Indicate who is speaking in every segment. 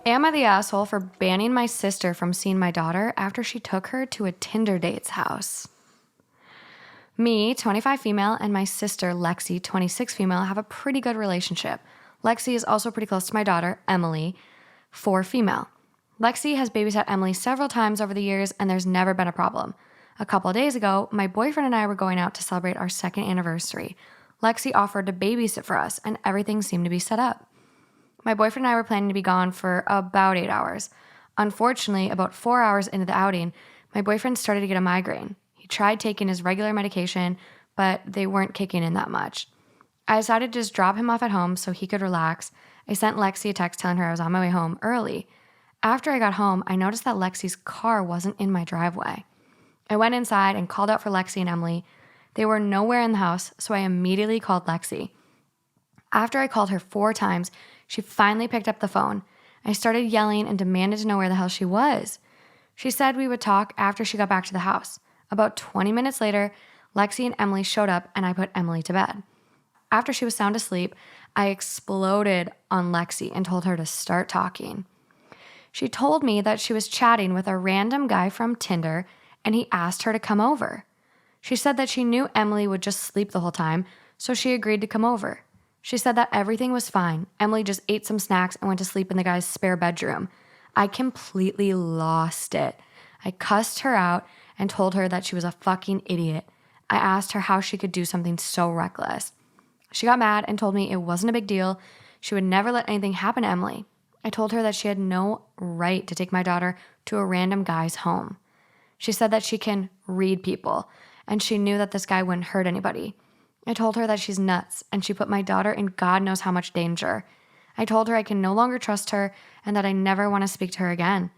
Speaker 1: Am I the asshole for banning my sister from seeing my daughter after she took her to a Tinder date's house? Me, 25 female, and my sister, Lexi, 26 female, have a pretty good relationship. Lexi is also pretty close to my daughter, Emily, 4 female. Lexi has babysat Emily several times over the years, and there's never been a problem. A couple of days ago, my boyfriend and I were going out to celebrate our 2nd anniversary. Lexi offered to babysit for us, and everything seemed to be set up. My boyfriend and I were planning to be gone for about 8 hours. Unfortunately, about 4 hours into the outing, my boyfriend started to get a migraine. He tried taking his regular medication, but they weren't kicking in that much. I decided to just drop him off at home so he could relax. I sent Lexi a text telling her I was on my way home early. After I got home, I noticed that Lexi's car wasn't in my driveway. I went inside and called out for Lexi and Emily. They were nowhere in the house, so I immediately called Lexi. After I called her 4 times, she finally picked up the phone. I started yelling and demanded to know where the hell she was. She said we would talk after she got back to the house. About 20 minutes later, Lexi and Emily showed up and I put Emily to bed. After she was sound asleep, I exploded on Lexi and told her to start talking. She told me that she was chatting with a random guy from Tinder and he asked her to come over. She said that she knew Emily would just sleep the whole time, so she agreed to come over. She said that everything was fine. Emily just ate some snacks and went to sleep in the guy's spare bedroom. I completely lost it. I cussed her out and told her that she was a fucking idiot. I asked her how she could do something so reckless. She got mad and told me it wasn't a big deal. She would never let anything happen to Emily. I told her that she had no right to take my daughter to a random guy's home. She said that she can read people, and she knew that this guy wouldn't hurt anybody. I told her that she's nuts, and she put my daughter in God knows how much danger. I told her I can no longer trust her and that I never want to speak to her again.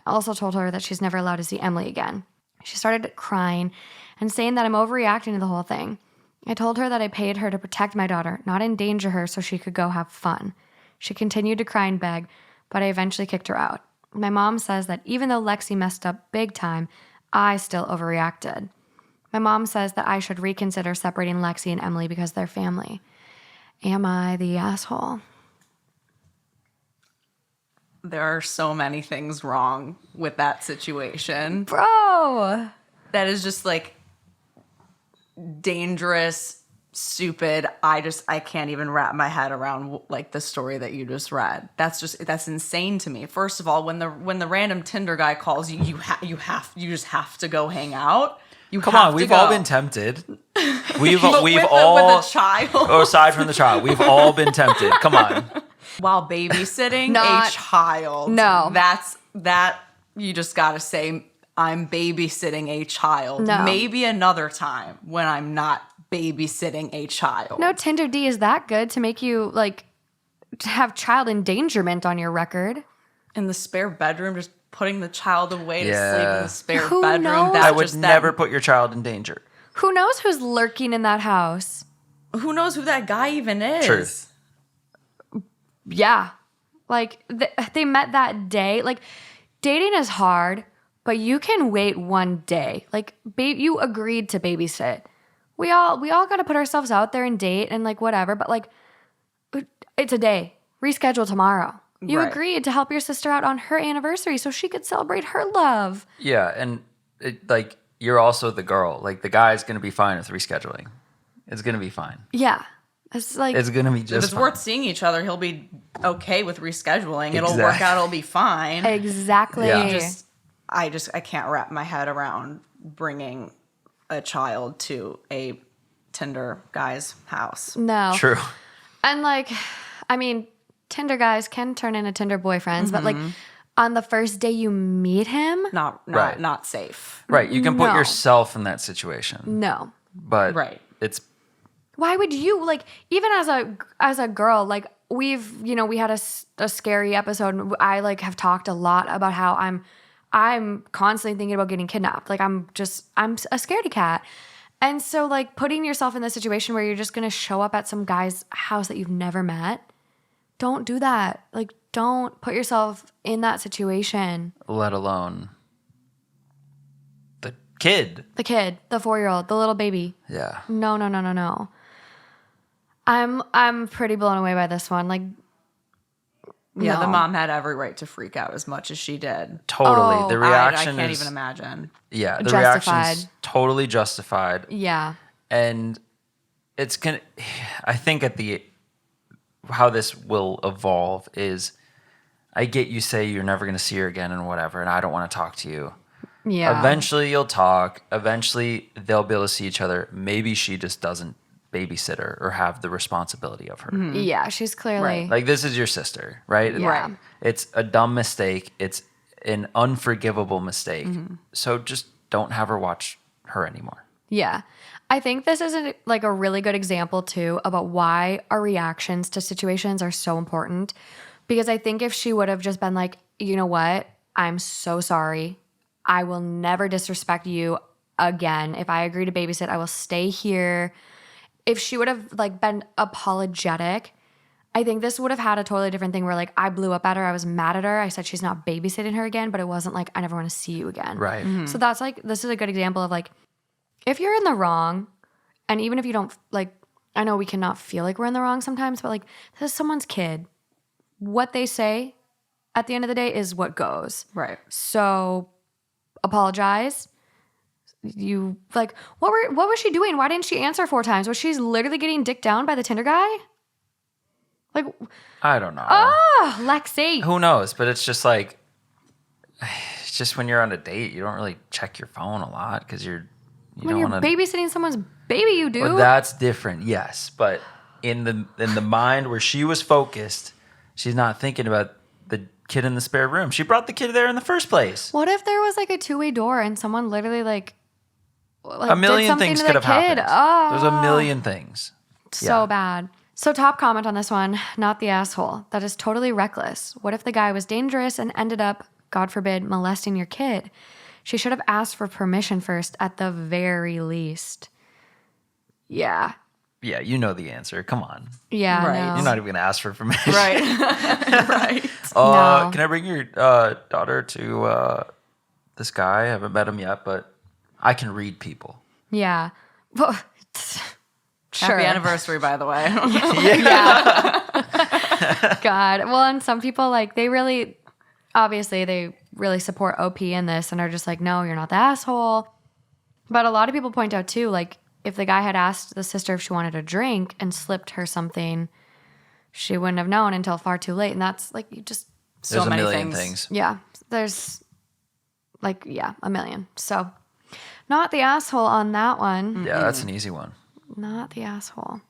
Speaker 1: I also told her that she's never allowed to see Emily again. She started crying and saying that I'm overreacting to the whole thing. I told her that I paid her to protect my daughter, not endanger her so she could go have fun. She continued to cry and beg, but I eventually kicked her out. My mom says that even though Lexi messed up big time, I still overreacted. My mom says that I should reconsider separating Lexi and Emily because they're family. Am I the asshole?
Speaker 2: There are so many things wrong with that situation.
Speaker 1: Bro!
Speaker 2: That is just like dangerous, stupid. I can't even wrap my head around like the story that you just read. That's insane to me. First of all, when the random Tinder guy calls you, you just have to go hang out.
Speaker 3: Come on, we've all been tempted. We've all
Speaker 2: with a child.
Speaker 3: Or aside from the child, we've all been tempted. Come on.
Speaker 2: While babysitting
Speaker 1: Not-
Speaker 2: a child.
Speaker 1: No.
Speaker 2: That you just gotta say, I'm babysitting a child.
Speaker 1: No.
Speaker 2: Maybe another time when I'm not babysitting a child.
Speaker 1: No Tinder D is that good to make you, like, to have child endangerment on your record.
Speaker 2: In the spare bedroom, just putting the child away to
Speaker 3: Yeah.
Speaker 2: sleep in the spare
Speaker 1: Who
Speaker 2: bedroom.
Speaker 1: knows?
Speaker 2: That's
Speaker 3: I would
Speaker 2: just
Speaker 3: never put your child in danger.
Speaker 1: Who knows who's lurking in that house?
Speaker 2: Who knows who that guy even is?
Speaker 3: Truth.
Speaker 1: Yeah. Like, they met that day. Like, dating is hard, but you can wait one day. Like, you agreed to babysit. We all got to put ourselves out there and date and, like, whatever. But, like, it's a day. Reschedule tomorrow. You
Speaker 2: Right.
Speaker 1: agreed to help your sister out on her anniversary so she could celebrate her love.
Speaker 3: Yeah, and like you're also the girl. Like the guy's gonna be fine with rescheduling. It's gonna be fine.
Speaker 1: Yeah. It's like,
Speaker 3: It's gonna be
Speaker 2: If
Speaker 3: just
Speaker 2: it's
Speaker 3: fine.
Speaker 2: worth seeing each other, he'll be okay with rescheduling. It'll work out. It'll be fine.
Speaker 1: exactly.
Speaker 3: Yeah.
Speaker 2: I can't wrap my head around bringing a child to a Tinder guy's house.
Speaker 1: No.
Speaker 3: True.
Speaker 1: And, like, I mean, Tinder guys can turn into Tinder boyfriends, but, like, on the first day you meet him,
Speaker 3: Right.
Speaker 2: Not safe.
Speaker 3: Right. You can put
Speaker 1: No.
Speaker 3: yourself in that situation.
Speaker 1: no.
Speaker 3: But
Speaker 2: Right.
Speaker 3: it's
Speaker 1: Why would you, like, even as a girl, like, we had a scary episode, and I, like, have talked a lot about how I'm constantly thinking about getting kidnapped. Like, I'm a scaredy cat. And so, like, putting yourself in this situation where you're just going to show up at some guy's house that you've never met, don't do that. Like, don't put yourself in that situation.
Speaker 3: let alone the kid.
Speaker 1: The kid, the 4-year-old, the little baby.
Speaker 3: Yeah.
Speaker 1: No. I'm pretty blown away by this one. Like,
Speaker 2: Yeah, the
Speaker 1: No.
Speaker 2: mom had every right to freak out as much as she did.
Speaker 3: Totally.
Speaker 1: Oh,
Speaker 3: the
Speaker 2: I
Speaker 3: reaction
Speaker 2: can't
Speaker 3: is
Speaker 2: even imagine.
Speaker 3: yeah, the
Speaker 1: Justified.
Speaker 3: reaction's totally justified.
Speaker 1: Yeah.
Speaker 3: And it's gonna I think at the how this will evolve is I get you say you're never gonna see her again and whatever, and I don't want to talk to you.
Speaker 1: Yeah.
Speaker 3: Eventually you'll talk. Eventually they'll be able to see each other. Maybe she just doesn't babysit her or have the responsibility of her.
Speaker 1: Yeah, she's clearly
Speaker 2: Right.
Speaker 3: Like this is your sister, right?
Speaker 1: Yeah. Right.
Speaker 3: It's a dumb mistake. It's an unforgivable mistake. So just don't have her watch her anymore.
Speaker 1: Yeah. I think this is like a really good example too about why our reactions to situations are so important. Because I think if she would have just been like, you know what? I'm so sorry. I will never disrespect you again. If I agree to babysit, I will stay here. If she would have like been apologetic, I think this would have had a totally different thing where like I blew up at her. I was mad at her. I said she's not babysitting her again, but it wasn't like I never want to see you again.
Speaker 3: Right.
Speaker 1: So that's like, this is a good example of like, if you're in the wrong, and even if you don't like, I know we cannot feel like we're in the wrong sometimes, but like this is someone's kid. What they say at the end of the day is what goes.
Speaker 2: Right.
Speaker 1: So apologize. You like what was she doing? Why didn't she answer 4 times? Was she literally getting dicked down by the Tinder guy? Like,
Speaker 3: I don't know.
Speaker 1: Lexi.
Speaker 3: Who knows? But it's just like, it's just when you're on a date, you don't really check your phone a lot because you
Speaker 1: When
Speaker 3: don't
Speaker 1: you're
Speaker 3: want to.
Speaker 1: babysitting someone's baby, you do.
Speaker 3: Well, that's different, yes. But in the mind where she was focused, she's not thinking about the kid in the spare room. She brought the kid there in the first place.
Speaker 1: What if there was like a 2-way door and someone literally like
Speaker 3: A million
Speaker 1: did something
Speaker 3: things
Speaker 1: to
Speaker 3: could
Speaker 1: the
Speaker 3: have
Speaker 1: kid?
Speaker 3: happened.
Speaker 1: Oh,
Speaker 3: There's a million things.
Speaker 1: so
Speaker 3: Yeah.
Speaker 1: bad. So top comment on this one, not the asshole. That is totally reckless. What if the guy was dangerous and ended up, God forbid, molesting your kid? She should have asked for permission first at the very least. Yeah.
Speaker 3: Yeah, you know the answer. Come on.
Speaker 1: Yeah,
Speaker 2: Right.
Speaker 1: no.
Speaker 3: You're not even going to ask for permission.
Speaker 2: Right. Right.
Speaker 1: No.
Speaker 3: Can I bring your daughter to this guy? I haven't met him yet, but I can read people.
Speaker 1: Yeah. Well, sure.
Speaker 2: Happy anniversary, by the way.
Speaker 1: God. Well, and some people like they really support OP in this and are just like, no, you're not the asshole. But a lot of people point out too, like if the guy had asked the sister if she wanted a drink and slipped her something, she wouldn't have known until far too late. And that's like you just
Speaker 2: So
Speaker 3: There's a
Speaker 2: many
Speaker 3: million
Speaker 2: things.
Speaker 3: things.
Speaker 1: yeah. There's like a million. So not the asshole on that one.
Speaker 3: Yeah, that's an easy one.
Speaker 1: Not the asshole.